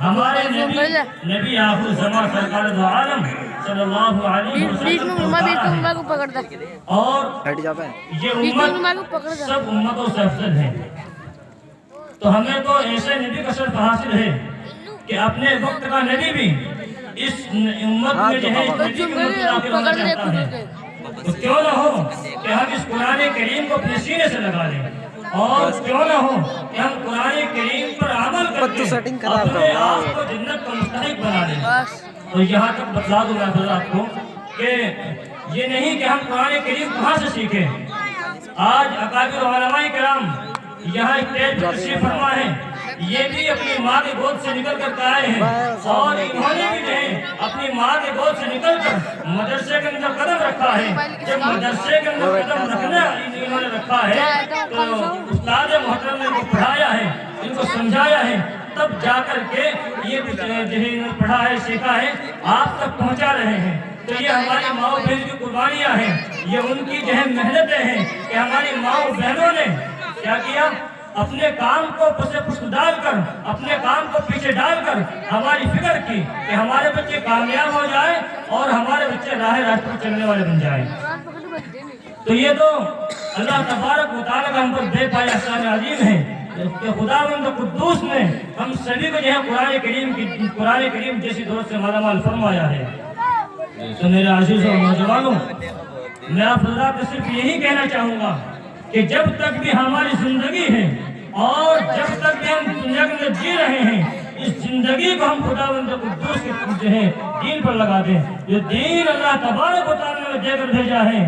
ہمارے نبی آخر زمان سرکار دو عالم صلی اللہ علیہ وسلم اور یہ امت سب امتوں سے افضل ہے. تو ہمیں تو ایسے نبی کا شرف حاصل ہے کہ اپنے وقت کا نبی بھی اس امت میں جو ہے نبی کی امت میں داخل ہونا چاہتا ہے. تو کیوں نہ ہو کہ ہم اس قرآن کریم کو اپنے سینے سے لگا لیں اور کیوں نہ ہو کہ ہم قرآن کریم پر عمل کر کے اپنے آپ کو جنت کا مستحق بنا لیں. تو یہاں تک بتلا دوں میں حضرات کو کہ یہ نہیں کہ ہم قرآن کریم کہاں سے سیکھیں. آج اکابر علماء کرام یہاں ایک تشریف فرما ہے، یہ بھی اپنی ماں کے گود سے نکل کر آئے ہیں اور انہوں نے بھی جو ہے اپنی ماں کے گود سے نکل کر مدرسے کے اندر قدم رکھا ہے. جب مدرسے کے اندر قدم رکھنا انہوں نے رکھا ہے تو استاد محترم نے ان کو پڑھایا ہے، ان کو سمجھایا ہے، تب جا کر کے یہ جو ہے انہوں نے پڑھا ہے سیکھا ہے آپ تک پہنچا رہے ہیں. تو یہ ہماری ماں بہن کی قربانیاں ہیں، یہ ان کی جو ہے محنتیں ہیں کہ ہماری ماں بہنوں نے کیا کیا، اپنے کام کو پسے پشت ڈال کر، اپنے کام کو پیچھے ڈال کر ہماری فکر کی کہ ہمارے بچے کامیاب ہو جائیں اور ہمارے بچے راہ راست پر چلنے والے بن جائیں. تو یہ تو اللہ تبارک و تعالیٰ کا ہم پر بے پایا احسان عظیم ہے کہ خداوند قدوس نے ہم سبھی کو جو ہے قرآن کریم جیسی دولت سے مالا مال فرمایا ہے. تو میرے عزیز و نوجوانوں، میں آپ حضرات سے صرف یہی کہنا چاہوں گا کہ جب تک بھی ہماری زندگی ہے اور جب تک بھی ہم دنیا کے اندر جی رہے ہیں، اس زندگی کو ہم خداوند قدوس کے جو ہے دین پر لگا دیں. جو دین اللہ تبارک و تعالیٰ نے دے کر بھیجا ہے،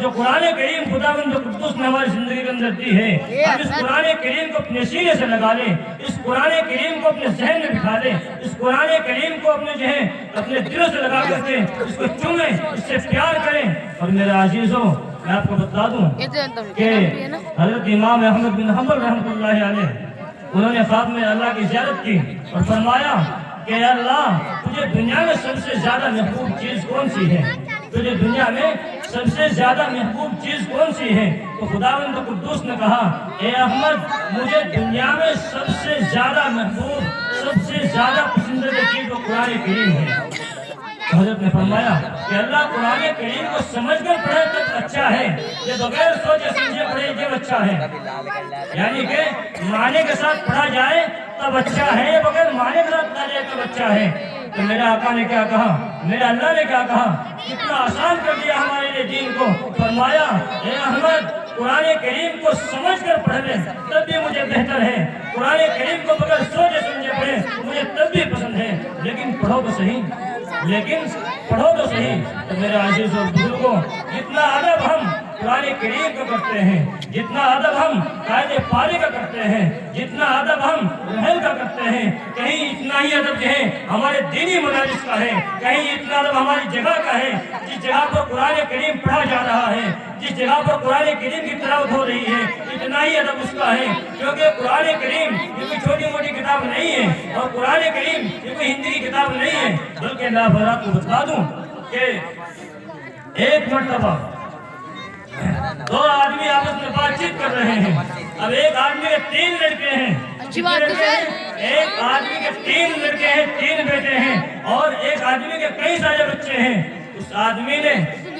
جو قرآن کریم خداوند قدوس نے ہماری زندگی کے اندر دی ہے، ہم اس قرآن کریم کو اپنے سینے سے لگا لیں، اس قرآن کریم کو اپنے ذہن میں بٹھا لیں، اس قرآن کریم کو اپنے جو ہے اپنے دل سے لگا کر کے اس کو چومیں، اس سے پیار کریں. اور میرے عزیزوں، میں آپ کو بتا دوں کہ حضرت امام احمد بن حنبل رحمۃ اللہ علیہ انہوں نے خواب میں اللہ کی زیارت کی اور فرمایا کہ اے اللہ، تجھے دنیا میں سب سے زیادہ محبوب چیز کون سی ہے؟ تجھے دنیا میں سب سے زیادہ محبوب چیز کون سی ہے؟ تو خداوند قدوس نے کہا، اے احمد، مجھے دنیا میں سب سے زیادہ محبوب، سب سے زیادہ پسندیدہ چیز وہ قرآن کریم ہے. حضرت نے فرمایا کہ اللہ، قرآن کریم کو سمجھ کر پڑھے تو اچھا ہے، یہ بغیر سوچے سمجھے پڑھے یہ اچھا ہے. یعنی کہ معنی کے ساتھ پڑھا جائے تب اچھا ہے، بغیر معنی کے ساتھ پڑھا جائے تب اچھا ہے. تو میرا آقا نے کیا کہا، میرا اللہ نے کیا کہا، کتنا آسان کر دیا ہمارے لیے دین کو. فرمایا، اے احمد، قرآن کریم کو سمجھ کر پڑھ لیں تب بھی مجھے بہتر ہے، قرآن کریم کو بغیر سوچے سمجھے پڑھیں مجھے تب بھی پسند ہے، لیکن پڑھو تو صحیح، لیکن پڑھو تو صحیح. تو میرے عزیز اور بزرگوں، جتنا ادب ہم قرآن کریم کا کرتے ہیں، جتنا ادب ہم قائد پارے کا کرتے ہیں، جتنا ادب ہم رحل کا کرتے ہیں، کہیں اتنا ہی ادب جو ہے ہمارے دینی مدارس کا ہے، کہیں اتنا ادب ہماری جگہ کا ہے. جس جگہ پر قرآن کریم پڑھا جا رہا ہے، جس جگہ پر قرآن کریم کی تلاوت ہو رہی ہے، اتنا ہی ادب اس کا ہے. کیونکہ قرآن کریم یہ کوئی چھوٹی موٹی کتاب نہیں ہے، اور قرآن کریم یہ کوئی ہندی کی کتاب نہیں ہے، بلکہ میں آپ کو بتا دوں کہ ایک مرتبہ دو آدمی آپس میں بات چیت کر رہے ہیں. اب ایک آدمی کے 3 لڑکے ہیں، ایک آدمی کے 3 لڑکے ہیں، 3 بیٹے ہیں، اور ایک آدمی کے کئی سارے بچے ہیں. اس آدمی نے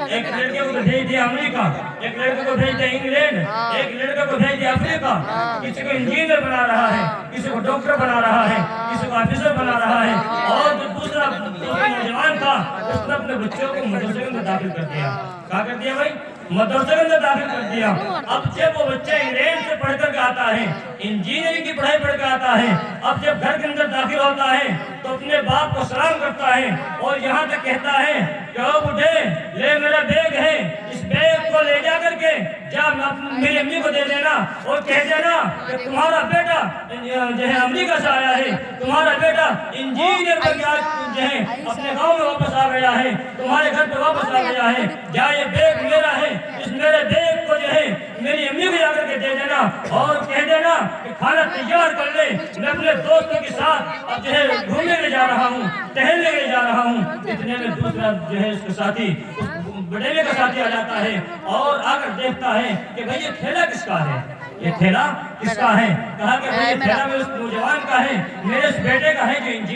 ایک لڑکے کو بھیج دیا امریکہ، ایک لڑکے کو بھیج دیا انگلینڈ، ایک لڑکے کو بھیج دیا افریقہ. کسی کو انجینئر بنا رہا ہے، کسی کو ڈاکٹر بنا رہا ہے، کسی کو آفیسر بنا رہا ہے. اور جو دوسرا نوجوان تھا اس نے اپنے بچوں کو مدرسے کے اندر داخل کر دیا. کیا کر دیا بھائی؟ مدرسے کے اندر داخل کر دیا. اب جب وہ بچہ انگلینڈ سے پڑھ کر کے آتا ہے، انجینئرنگ کی پڑھائی پڑھ کے آتا ہے، اب جب گھر کے اندر داخل ہوتا ہے تو اپنے باپ کو سلام کرتا ہے اور یہاں تک کہتا ہے کہ او بڈھے، لے میرا بیگ ہے، اس بیگ کو لے جا کر کے جا میری امی کو دے دینا اور کہہ دینا کہ تمہارا بیٹا جو ہے امریکہ سے آیا ہے، تمہارا بیٹا انجینئر بن کے جو ہے اپنے گاؤں میں واپس آ گیا ہے، تمہارے گھر پہ واپس آ گیا ہے. جا، یہ بیگ میرا ہے، اس میرے بیگ کو جو ہے میری امی کو جا کر کے دے دینا اور کہہ دینا کہ کھانا تیار کر لے، میں اپنے دوستوں کے ساتھ اب جو ہے گھومنے لے جا رہا ہوں، ٹہلنے لے جا رہا ہوں. اتنے میں دوسرا جو ہے اس کے ساتھی، بڑھیوے کا ساتھی آ جاتا ہے اور آ کر دیکھتا ہے کہ بھئی یہ تھیلا کس کا ہے، یہ تھیلا کس کا ہے؟ کہا کہ یہ تھیلا میں اس نوجوان کا ہے، میرے اس بیٹے کا ہے جو انجینئر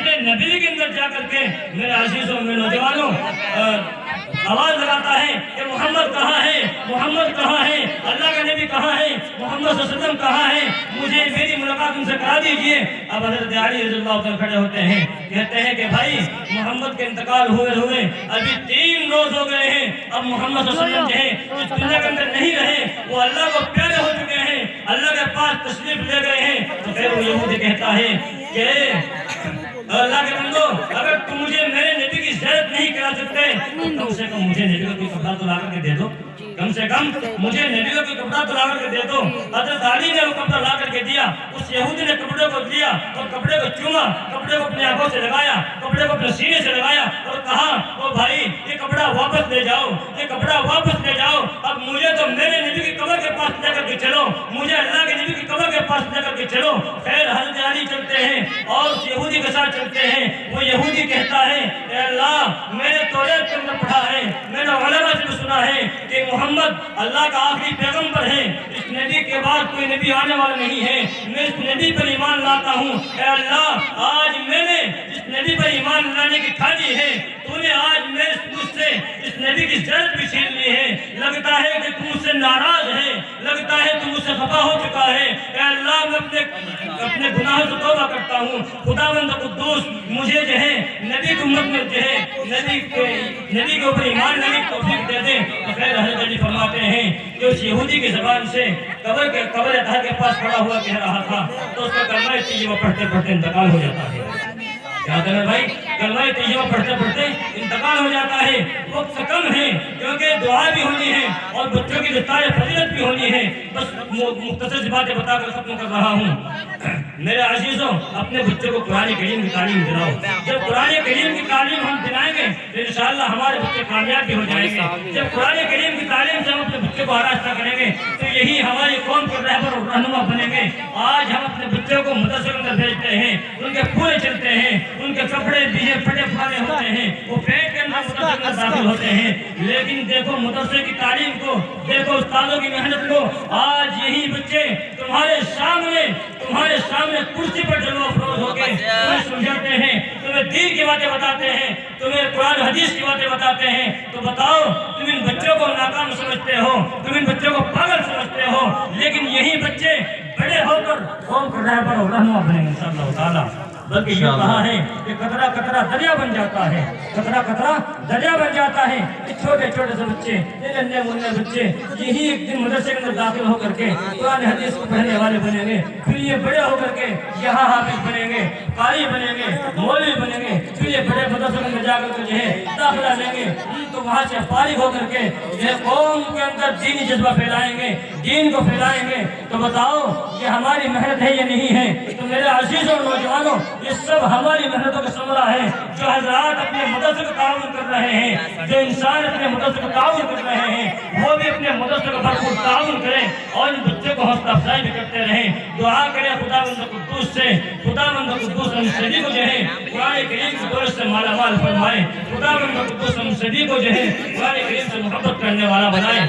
مسجد نبی کے اندر جا کر کے میرے عزیزوں میں نوجوانوں آواز لگاتا ہے کہ محمد کہاں ہے، محمد کہاں ہے، اللہ کا نبی کہاں ہے، محمد صلی اللہ علیہ وسلم کہاں ہے، مجھے میری ملاقات ان سے کرا دیجئے۔ اب حضرت علی رضی اللہ عنہ کھڑے ہوتے ہیں، کہتے ہیں کہ بھائی محمد کے انتقال ہوئے ابھی 3 روز ہو گئے ہیں، اب محمد صلی اللہ علیہ وسلم جو ہے اس دنیا کے اندر نہیں رہے، وہ اللہ کو پیارے ہو چکے ہیں، اللہ کے پاس تشریف لے گئے ہیں۔ تو پھر وہ یہودی کہتا ہے کہ اللہ کے بندو، اگر تم مجھے میرے نبی کی زیارت نہیں کرا سکتے تو کم سے کم مجھے نبی کا کوئی کپڑا تو لا کر کے دے دو، کم سے کم مجھے نبی کا کوئی کپڑا تو لا کر کے دے دو۔ حضرت علی نے وہ کپڑا لا کر کے دیا، اس یہودی نے کپڑے کو لیا اور کپڑے کو چوما، کپڑے کو اپنے آنکھوں سے لگایا، کپڑے کو اپنے سینے سے لگایا اور کہا او بھائی یہ کپڑا واپس لے جاؤ، یہ کپڑا واپس لے جاؤ، اب مجھے تو میرے نبی کی قبر کے پاس لے کر کے چلو، مجھے اللہ کے نبی کی قبر کے پاس لے کر کے چلو۔ خیر حضرت علی چلتے ہیں اور اس یہودی کے ساتھ چلتے ہیں۔ وہ یہودی کہتا ہے اے اللہ میں نے توریت کے اندر پڑھا ہے، میں نے علماء سے سنا ہے کہ محمد اللہ کا آخری پیغمبر ہے، اس نبی کے بعد کوئی نبی آنے والا نہیں ہے، میں اس نبی پر ایمان لاتا ہوں۔ اے اللہ آج میں نے اس نبی پر ایمان لانے کی ٹھانی ہے، تو نے آج مجھ سے اس نبی کی زیارت بھی چھین لی ہے، لگتا ہے کہ تم مجھ سے ناراض ہے، لگتا ہے تم مجھ سے خفا ہو چکا ہے۔ اے اللہ میں اپنے گناہوں سے توبہ کرتا ہوں، خداوند قدوس مجھے جو ہے نبی کی امت میں جو ہے نبی کے اوپر ایمان لانے کی توفیق دے دیں۔ تو خیر حضرت علی فرماتے ہیں کہ اس یہودی کی زبان سے قبر اطہر کے پاس کھڑا ہوا کہہ رہا تھا تو اس کا کلمہ طیبہ پڑھتے پڑھتے انتقال ہو جاتا ہے۔ کیا کریں بھائی، کلمہ طیبہ پڑھتے پڑھتے انتقال ہو جاتا ہے۔ وقت کم ہے کیونکہ دعا بھی ہونی ہے اور بچوں کی دستار فضیلت بھی ہونی ہے، بس مختصر سی باتیں بتا کر ختم کر رہا ہوں۔ میرے عزیزوں اپنے بچوں کو قرآن کریم کی تعلیم دلاؤ، جب قرآن کریم کی تعلیم ہم دلائیں گے تو انشاءاللہ ہمارے بچے کامیاب بھی ہو جائیں گے۔ جب قرآن کریم کی تعلیم سے ہم اپنے بچے کو آراستہ کریں گے تو یہی ہماری قوم کے رہبر اور رہنما بنیں گے۔ آج ہم اپنے بچوں کو مدرسے کے اندر بھیجتے ہیں، ان کے پورے چلتے ہیں، ان کے کپڑے بھی پھٹے پھاڑے ہوتے ہیں، وہ پیٹ کے اندر مدرسے کے اندر داخل ہوتے ہیں، لیکن دیکھو مدرسے کی تعلیم کو، دیکھو استادوں کی محنت کو۔ آج یہی بچے تمہارے سامنے کرسی پر جلوہ افروز ہو کے تمہیں سمجھاتے ہیں، تمہیں دین کی باتیں بتاتے ہیں، تمہیں قرآن حدیث کی باتیں بتاتے ہیں۔ تو بتاؤ تم ان بچوں کو ناکام سمجھتے ہو، تم ان بچوں کو پاگل سمجھتے ہو، لیکن یہی بچے بڑے ہو کر قوم کا رہبر اور رہنما بنیں گے انشاءاللہ تعالیٰ۔ بلکہ یہ کہا ہے کہ قطرہ قطرہ دریا بن جاتا ہے، قطرہ قطرہ دریا بن جاتا ہے۔ چھوٹے چھوٹے سے بچے، ننھے منھے بچے یہی ایک دن مدرسے کے اندر داخل ہو کر کے قرآن حدیث کو پڑھنے والے بنیں گے، پھر یہ بڑے ہو کر کے یہاں حافظ بنیں گے، قاری بنیں گے، مولوی بنیں گے، پھر یہ بڑے مدرسے کے اندر جا کر کے جو ہے داخلہ لیں گے، تو وہاں سے فارغ ہو کر کے یہ قوم کے اندر دینی جذبہ پھیلائیں گے، دین کو پھیلائیں گے۔ تو بتاؤ یہ ہماری محنت ہے یا نہیں ہے؟ تو میرے عزیزوں اور نوجوانوں یہ سب ہماری محنتوں کا ثمرہ ہے۔ جو حضرات اپنے مدرسے کا تعاون کر رہے ہیں، جو انسان اپنے مدرسے کا تعاون کر رہے ہیں، وہ بھی اپنے مدرسے کا بھرپور تعاون کریں اور ان بچوں کو حوصلہ افزائی بھی کرتے رہیں۔ دعا کریں خداوند قدوس سے، خداوند قدوس ہم سبھی کو جو ہے قرآن کریم کی دولت سے مالا مال فرمائے، خداوند قدوس ہم سبھی کو جو ہے قرآن کریم سے محبت کرنے والا بنائے۔